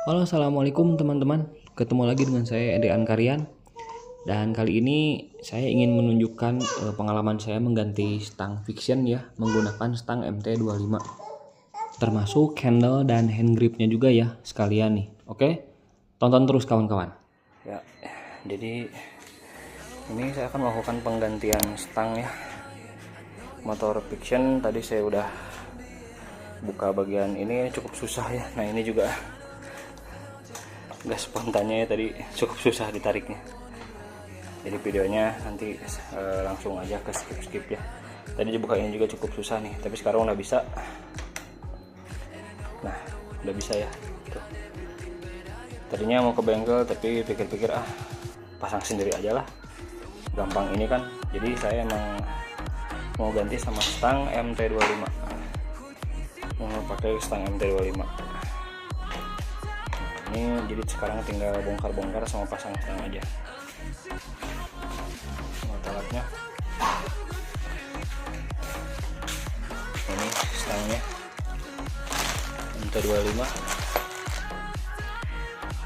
Halo, assalamualaikum teman-teman. Ketemu lagi dengan saya Ede Ankarian. Dan kali ini saya ingin menunjukkan pengalaman saya mengganti stang fiction ya, menggunakan stang MT25. Termasuk handle dan hand gripnya juga ya, sekalian nih. Oke, tonton terus kawan-kawan. Ya, jadi ini saya akan melakukan penggantian stang ya. Motor fiction tadi saya udah buka bagian ini cukup susah ya. Nah ini juga gas spontannya ya, tadi cukup susah ditariknya. Jadi videonya nanti langsung aja ke skip ya. Tadi dibuka ini juga cukup susah nih, tapi sekarang udah bisa. Nah udah bisa ya. Tuh. Tadinya mau ke bengkel tapi pikir-pikir pasang sendiri aja lah, gampang ini kan. Jadi saya emang mau ganti sama stang MT25, mau pakai stang MT25 ini. Jadi sekarang tinggal bongkar-bongkar sama pasang stang aja. Alatnya ini, stangnya MT25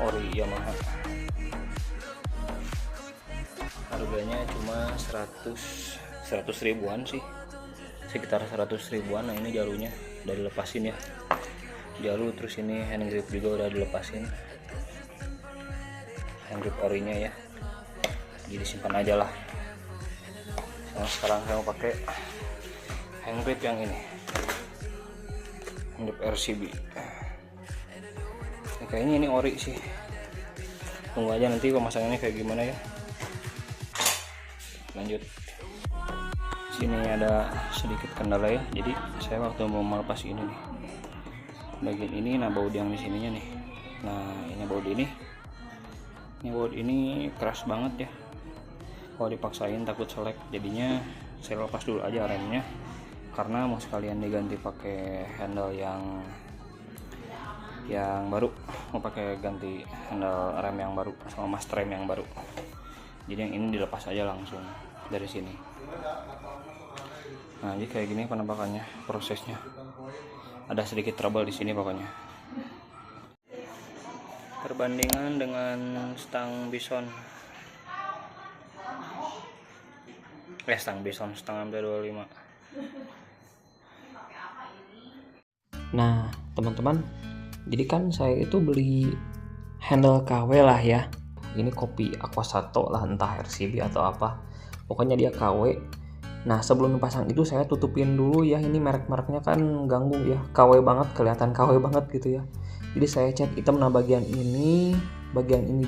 ori Yamaha, harganya cuma 100 ribuan sih, sekitar 100 ribuan. Nah ini jalurnya udah dilepasin ya, jalur. Terus ini hand grip juga udah dilepasin, hand grip orinya ya, jadi simpan aja lah. Nah sekarang saya mau pakai hand grip yang ini, hand grip RCB. Kayaknya ini ori sih, tunggu aja nanti pemasangannya kayak gimana ya. Lanjut, sini ada sedikit kendala ya. Jadi saya waktu mau melepas ini nih, bagian ini, nah baut yang di sininya nih, nah ini baut ini keras banget ya. Kalau dipaksain takut selek, jadinya saya lepas dulu aja remnya, karena mau sekalian diganti pakai handle yang baru, mau pakai ganti handle rem yang baru sama master rem yang baru. Jadi yang ini dilepas aja langsung dari sini. Nah jadi kayak gini penampakannya, prosesnya ada sedikit trouble di sini pokoknya. Perbandingan dengan stang bison, stang MT25. Nah teman-teman, jadi kan saya itu beli handle KW lah ya, ini kopi Aquasato lah, entah RCB atau apa, pokoknya dia KW. Nah sebelum dipasang itu saya tutupin dulu ya, ini merek-mereknya kan ganggu ya, KW banget, kelihatan KW banget gitu ya. Jadi saya cat hitam. Nah bagian ini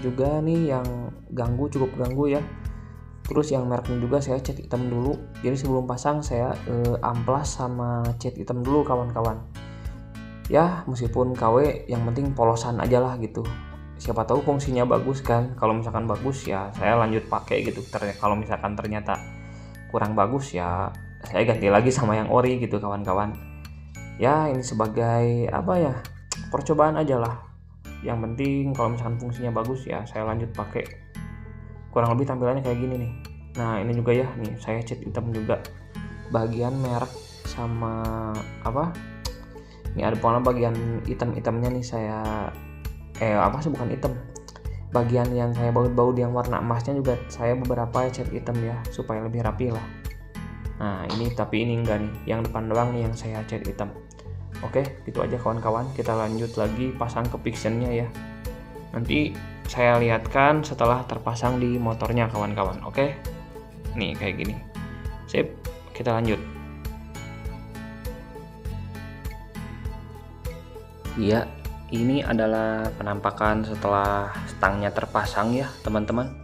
juga nih yang cukup ganggu ya. Terus yang mereknya juga saya cat hitam dulu. Jadi sebelum pasang saya amplas sama cat hitam dulu kawan-kawan. Ya meskipun KW, yang penting polosan aja lah gitu. Siapa tahu fungsinya bagus kan. Kalau misalkan bagus ya saya lanjut pakai gitu. Kalau misalkan ternyata kurang bagus ya saya ganti lagi sama yang ori gitu kawan-kawan. Ya ini sebagai apa ya, percobaan aja lah. Yang penting kalau misalkan fungsinya bagus ya saya lanjut pakai. Kurang lebih tampilannya kayak gini nih. Nah ini juga ya, nih saya cat hitam juga bagian merek sama apa, ini ada pokoknya bagian hitam-hitamnya nih saya bukan hitam, bagian yang kayak baut-baut yang warna emasnya juga saya beberapa cat hitam ya, supaya lebih rapi lah. Nah ini, tapi ini enggak nih, yang depan doang nih yang saya cat hitam. Oke gitu aja kawan-kawan, kita lanjut lagi pasang ke fictionnya ya, nanti saya lihatkan setelah terpasang di motornya kawan-kawan. Oke, nih kayak gini, sip, kita lanjut. Iya, ini adalah penampakan setelah stangnya terpasang ya teman-teman.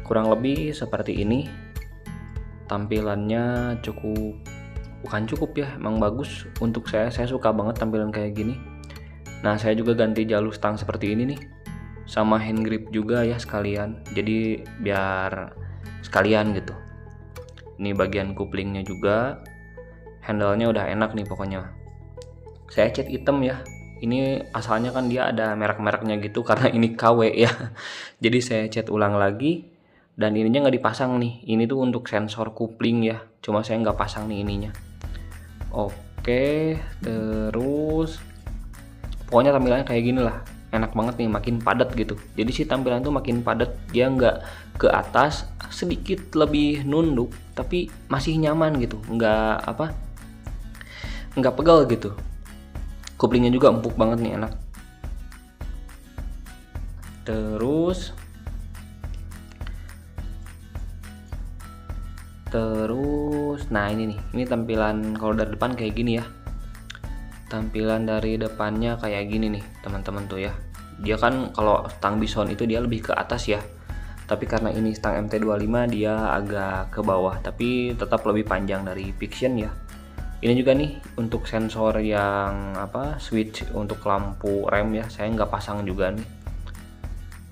Kurang lebih seperti ini. Tampilannya bukan cukup ya, emang bagus untuk saya suka banget tampilan kayak gini. Nah saya juga ganti jalur stang seperti ini nih, sama hand grip juga ya sekalian, jadi biar sekalian gitu. Ini bagian couplingnya juga, handle-nya udah enak nih pokoknya. Saya cat hitam ya, ini asalnya kan dia ada merek-mereknya gitu, karena ini KW ya. Jadi saya cat ulang lagi, dan ininya nggak dipasang nih. Ini tuh untuk sensor coupling ya, cuma saya nggak pasang nih ininya. Oke, terus pokoknya tampilannya kayak gini lah. enak banget nih, makin padat gitu. Jadi si tampilan tuh makin padat, dia nggak ke atas, sedikit lebih nunduk tapi masih nyaman gitu, nggak pegal gitu. Kuplingnya juga empuk banget nih, enak. Terus nah ini nih, ini tampilan kalau dari depan kayak gini ya. Tampilan dari depannya kayak gini nih teman-teman tuh ya. Dia kan kalau stang Bison itu dia lebih ke atas ya, tapi karena ini stang MT25 dia agak ke bawah, tapi tetap lebih panjang dari Vixion ya. Ini juga nih untuk sensor yang switch untuk lampu rem ya, saya nggak pasang juga nih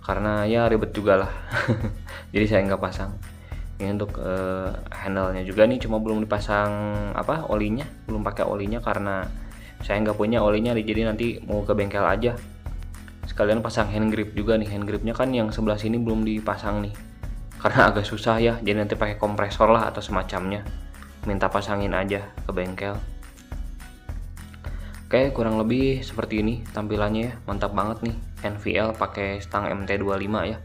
karena ya ribet juga lah. Jadi saya nggak pasang. Ini untuk handle-nya juga nih, cuma belum dipasang olinya, belum pakai olinya karena saya nggak punya olinya, jadi nanti mau ke bengkel aja sekalian pasang hand grip juga nih. Hand gripnya kan yang sebelah sini belum dipasang nih karena agak susah ya, jadi nanti pakai kompresor lah atau semacamnya, minta pasangin aja ke bengkel. Oke, kurang lebih seperti ini tampilannya ya, mantap banget nih. NVL pakai stang MT25 ya.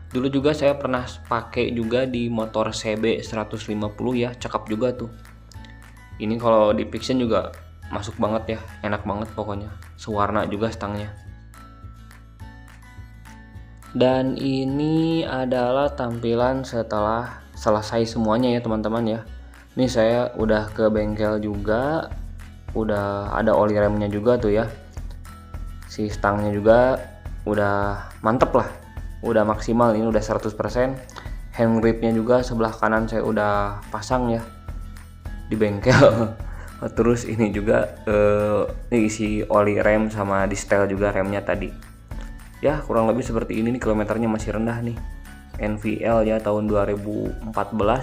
Dulu juga saya pernah pakai juga di motor CB 150 ya, cakep juga tuh. Ini kalau di Vixion juga masuk banget ya, enak banget pokoknya, sewarna juga stangnya. Dan ini adalah tampilan setelah selesai semuanya ya teman-teman ya. Ini saya udah ke bengkel juga, udah ada oli remnya juga tuh ya. Si stangnya juga udah mantep lah, udah maksimal, ini udah 100%. Hand gripnya juga sebelah kanan saya udah pasang ya di bengkel. Terus ini juga isi oli rem sama di setel juga remnya tadi ya. Kurang lebih seperti ini nih, kilometernya masih rendah nih. NVL ya tahun 2014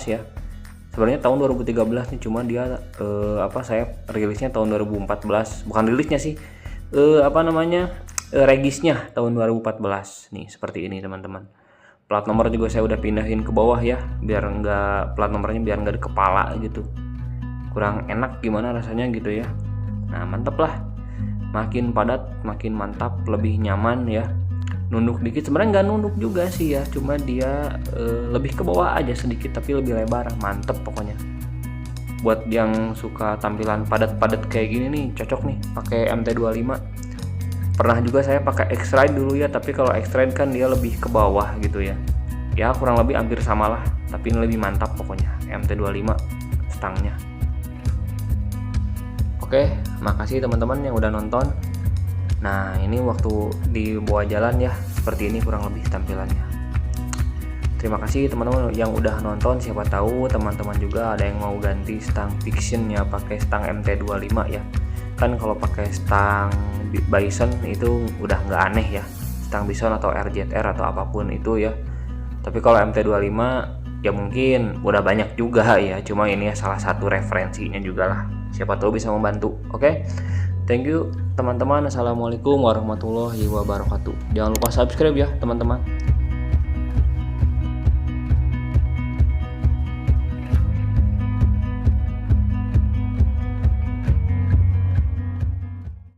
ya, sebenarnya tahun 2013 nih, cuma dia saya rilisnya tahun 2014, bukan rilisnya sih, regisnya tahun 2014 nih, seperti ini teman-teman. Plat nomor juga saya udah pindahin ke bawah ya, biar nggak, plat nomornya biar nggak di kepala gitu, kurang enak gimana rasanya gitu ya. Nah mantep lah, makin padat makin mantap, lebih nyaman ya. Nunduk dikit, sebenarnya nggak nunduk juga sih ya, cuma dia lebih ke bawah aja sedikit tapi lebih lebar, mantep pokoknya. Buat yang suka tampilan padat-padat kayak gini nih, cocok nih pakai MT25. Pernah juga saya pakai X-Ride dulu ya, tapi kalau X-Ride kan dia lebih ke bawah gitu ya. Ya kurang lebih hampir sama lah, tapi ini lebih mantap pokoknya MT25 stangnya. Oke, makasih teman-teman yang udah nonton. Nah ini waktu dibawa jalan ya, seperti ini kurang lebih tampilannya. Terima kasih teman-teman yang udah nonton. Siapa tahu teman-teman juga ada yang mau ganti stang Vixion ya pakai stang MT25 ya. Kan kalau pakai stang Bison itu udah nggak aneh ya, stang Bison atau RZR atau apapun itu ya. Tapi kalau MT25 ya mungkin udah banyak juga ya, cuma ini ya salah satu referensinya juga lah, siapa tahu bisa membantu. Oke, thank you teman-teman. Assalamualaikum warahmatullahi wabarakatuh. Jangan lupa subscribe ya teman-teman.